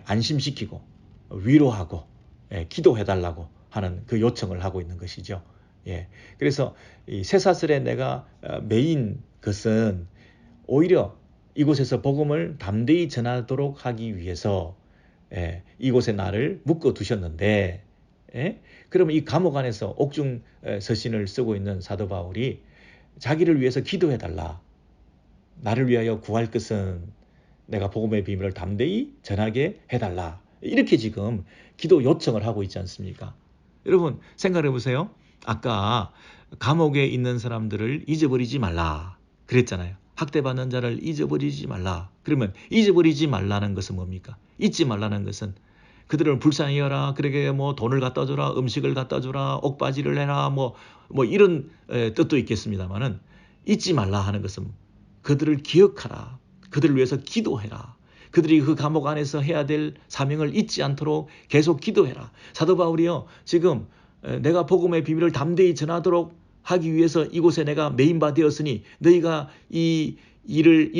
안심시키고 위로하고 기도해달라고 하는 그 요청을 하고 있는 것이죠. 그래서 이 쇠사슬에 내가 메인 것은 오히려 이곳에서 복음을 담대히 전하도록 하기 위해서 이곳에 나를 묶어 두셨는데, 그러면 이 감옥 안에서 옥중 서신을 쓰고 있는 사도 바울이 자기를 위해서 기도해달라. 나를 위하여 구할 것은 내가 복음의 비밀을 담대히 전하게 해달라. 이렇게 지금 기도 요청을 하고 있지 않습니까? 여러분 생각해 보세요. 아까 감옥에 있는 사람들을 잊어버리지 말라 그랬잖아요. 학대받는 자를 잊어버리지 말라. 그러면 잊어버리지 말라는 것은 뭡니까? 잊지 말라는 것은 그들을 불쌍히 여라. 그러게 뭐 돈을 갖다 줘라. 음식을 갖다 줘라. 옥바지를 해라. 뭐 이런 뜻도 있겠습니다만은 잊지 말라 하는 것은 그들을 기억하라. 그들을 위해서 기도해라. 그들이 그 감옥 안에서 해야 될 사명을 잊지 않도록 계속 기도해라. 사도 바울이요. 지금 내가 복음의 비밀을 담대히 전하도록 하기 위해서 이곳에 내가 메인바 되었으니 너희가 이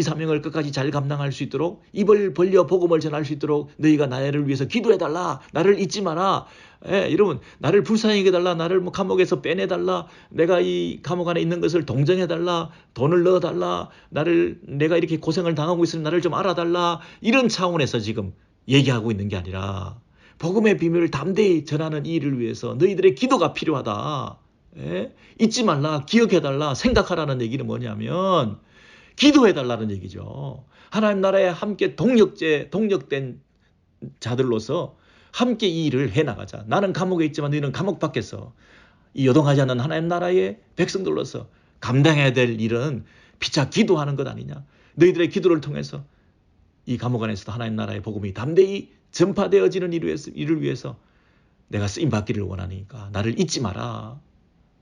사명을 끝까지 잘 감당할 수 있도록 입을 벌려 복음을 전할 수 있도록 너희가 나를 위해서 기도해달라. 나를 잊지 마라. 여러분 나를 불쌍히 여겨달라. 나를 뭐 감옥에서 빼내달라. 내가 이 감옥 안에 있는 것을 동정해달라. 돈을 넣어달라. 내가 이렇게 고생을 당하고 있으니 나를 좀 알아달라. 이런 차원에서 지금 얘기하고 있는 게 아니라 복음의 비밀을 담대히 전하는 이 일을 위해서 너희들의 기도가 필요하다. 잊지 말라. 기억해달라. 생각하라는 얘기는 뭐냐면 기도해달라는 얘기죠. 하나님 나라에 함께 동력된 자들로서 함께 이 일을 해나가자. 나는 감옥에 있지만 너희는 감옥 밖에서 이 여동하지 않는 하나님 나라의 백성들로서 감당해야 될 일은 피차 기도하는 것 아니냐. 너희들의 기도를 통해서 이 감옥 안에서도 하나님 나라의 복음이 담대히 전파되어지는 일을 위해서 내가 쓰임받기를 원하니까 나를 잊지 마라.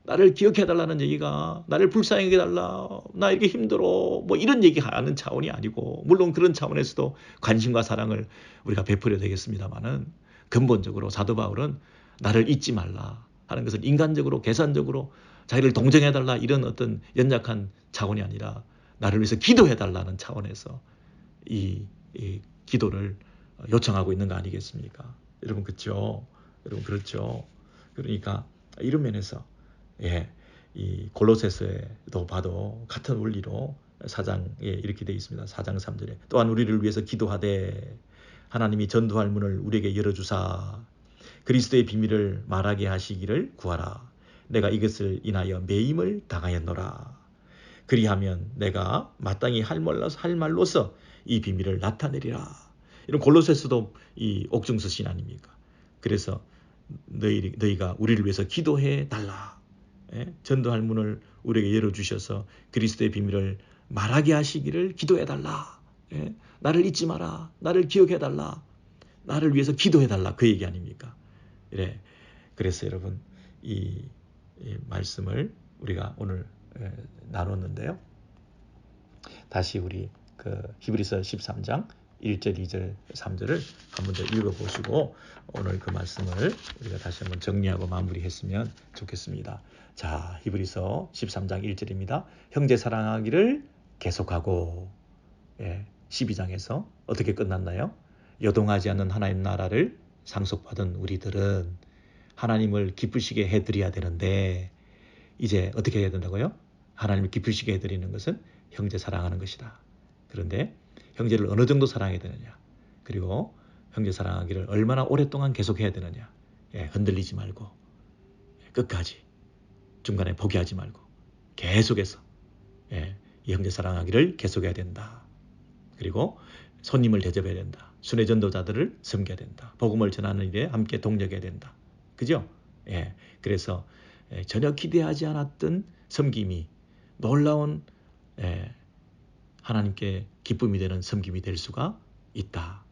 나를 기억해달라는 얘기가 나를 불쌍히 여겨달라. 나 이렇게 힘들어. 뭐 이런 얘기하는 차원이 아니고 물론 그런 차원에서도 관심과 사랑을 우리가 베풀어야 되겠습니다만은 근본적으로 사도 바울은 나를 잊지 말라. 하는 것을 인간적으로 계산적으로 자기를 동정해달라 이런 어떤 연약한 차원이 아니라 나를 위해서 기도해달라는 차원에서 이 기도를 요청하고 있는 거 아니겠습니까? 여러분 그렇죠? 여러분 그렇죠? 그러니까 이런 면에서 이 골로새서에도 봐도 같은 원리로 4장에 이렇게 되어 있습니다. 4장 3절에 또한 우리를 위해서 기도하되 하나님이 전도할 문을 우리에게 열어주사 그리스도의 비밀을 말하게 하시기를 구하라. 내가 이것을 인하여 매임을 당하였노라. 그리하면 내가 마땅히 할 말로서 이 비밀을 나타내리라. 이런 골로새서도 이 옥중서 신 아닙니까? 그래서 너희가 우리를 위해서 기도해 달라. 전도할 문을 우리에게 열어주셔서 그리스도의 비밀을 말하게 하시기를 기도해 달라. 나를 잊지 마라. 나를 기억해 달라. 나를 위해서 기도해 달라. 그 얘기 아닙니까? 그래서 여러분 이 말씀을 우리가 오늘 나눴는데요. 다시 우리 그 히브리서 13장 1절, 2절, 3절을 한번 더 읽어보시고 오늘 그 말씀을 우리가 다시 한번 정리하고 마무리했으면 좋겠습니다. 자, 히브리서 13장 1절입니다. 형제 사랑하기를 계속하고 12장에서 어떻게 끝났나요? 여동하지 않는 하나님 나라를 상속받은 우리들은 하나님을 기쁘시게 해드려야 되는데 이제 어떻게 해야 된다고요? 하나님을 기쁘시게 해드리는 것은 형제 사랑하는 것이다. 그런데 형제를 어느 정도 사랑해야 되느냐? 그리고 형제 사랑하기를 얼마나 오랫동안 계속해야 되느냐? 흔들리지 말고 끝까지 중간에 포기하지 말고 계속해서 이 형제 사랑하기를 계속해야 된다. 그리고 손님을 대접해야 된다. 순회 전도자들을 섬겨야 된다. 복음을 전하는 일에 함께 동력해야 된다. 그죠? 그래서 전혀 기대하지 않았던 섬김이 놀라운 하나님께 기쁨이 되는 섬김이 될 수가 있다.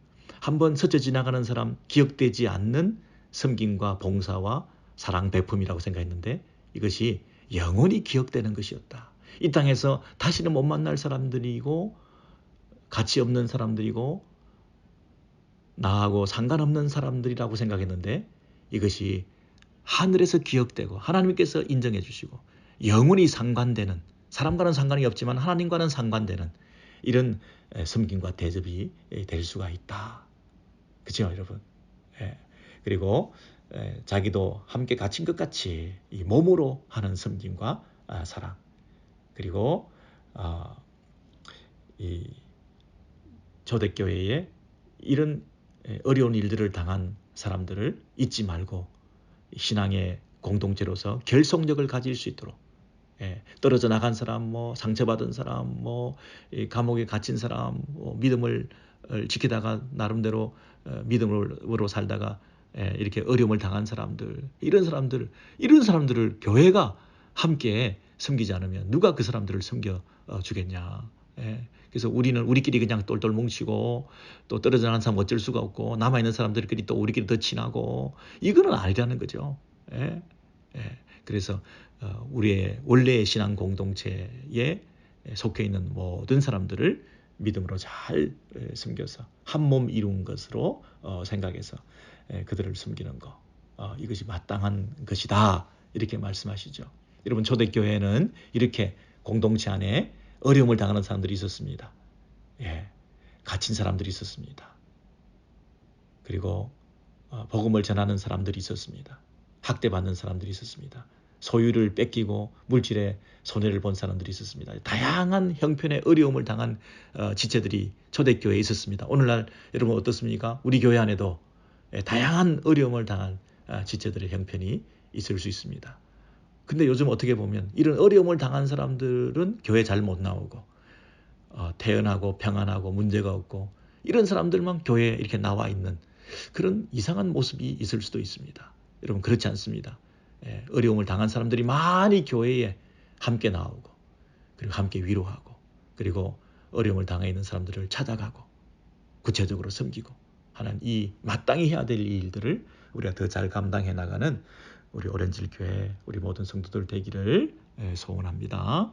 한번 스쳐 지나가는 사람 기억되지 않는 섬김과 봉사와 사랑 베품이라고 생각했는데 이것이 영원히 기억되는 것이었다. 이 땅에서 다시는 못 만날 사람들이고 가치 없는 사람들이고 나하고 상관없는 사람들이라고 생각했는데 이것이 하늘에서 기억되고 하나님께서 인정해 주시고 영원히 상관되는 사람과는 상관이 없지만 하나님과는 상관되는 이런 섬김과 대접이 될 수가 있다. 그렇죠, 여러분? 그리고 자기도 함께 갇힌 것 같이 이 몸으로 하는 섬김과 사랑 그리고 이 초대교회에 이런 어려운 일들을 당한 사람들을 잊지 말고 신앙의 공동체로서 결속력을 가질 수 있도록 떨어져 나간 사람, 상처받은 사람, 감옥에 갇힌 사람, 믿음을 지키다가 나름대로 믿음으로 살다가 이렇게 어려움을 당한 사람들, 이런 사람들을 교회가 함께 섬기지 않으면 누가 그 사람들을 섬겨 주겠냐. 그래서 우리는 우리끼리 그냥 똘똘 뭉치고 또 떨어져 나간 사람 어쩔 수가 없고 남아있는 사람들끼리 또 우리끼리 더 친하고 이거는 아니라는 거죠. 그래서 우리의 원래의 신앙 공동체에 속해 있는 모든 사람들을 믿음으로 잘 섬겨서 한 몸 이룬 것으로 생각해서 그들을 섬기는 거 이것이 마땅한 것이다 이렇게 말씀하시죠. 여러분 초대교회는 이렇게 공동체 안에 어려움을 당하는 사람들이 있었습니다. 갇힌 사람들이 있었습니다. 그리고 복음을 전하는 사람들이 있었습니다. 학대받는 사람들이 있었습니다. 소유를 뺏기고 물질에 손해를 본 사람들이 있었습니다. 다양한 형편의 어려움을 당한 지체들이 초대교회에 있었습니다. 오늘날 여러분 어떻습니까? 우리 교회 안에도 다양한 어려움을 당한 지체들의 형편이 있을 수 있습니다. 근데 요즘 어떻게 보면 이런 어려움을 당한 사람들은 교회 잘 못 나오고 태연하고 평안하고 문제가 없고 이런 사람들만 교회에 이렇게 나와 있는 그런 이상한 모습이 있을 수도 있습니다. 여러분 그렇지 않습니다. 어려움을 당한 사람들이 많이 교회에 함께 나오고 그리고 함께 위로하고 그리고 어려움을 당해 있는 사람들을 찾아가고 구체적으로 섬기고 하는 이 마땅히 해야 될 일들을 우리가 더 잘 감당해 나가는 우리 오렌지 교회 우리 모든 성도들 되기를 소원합니다.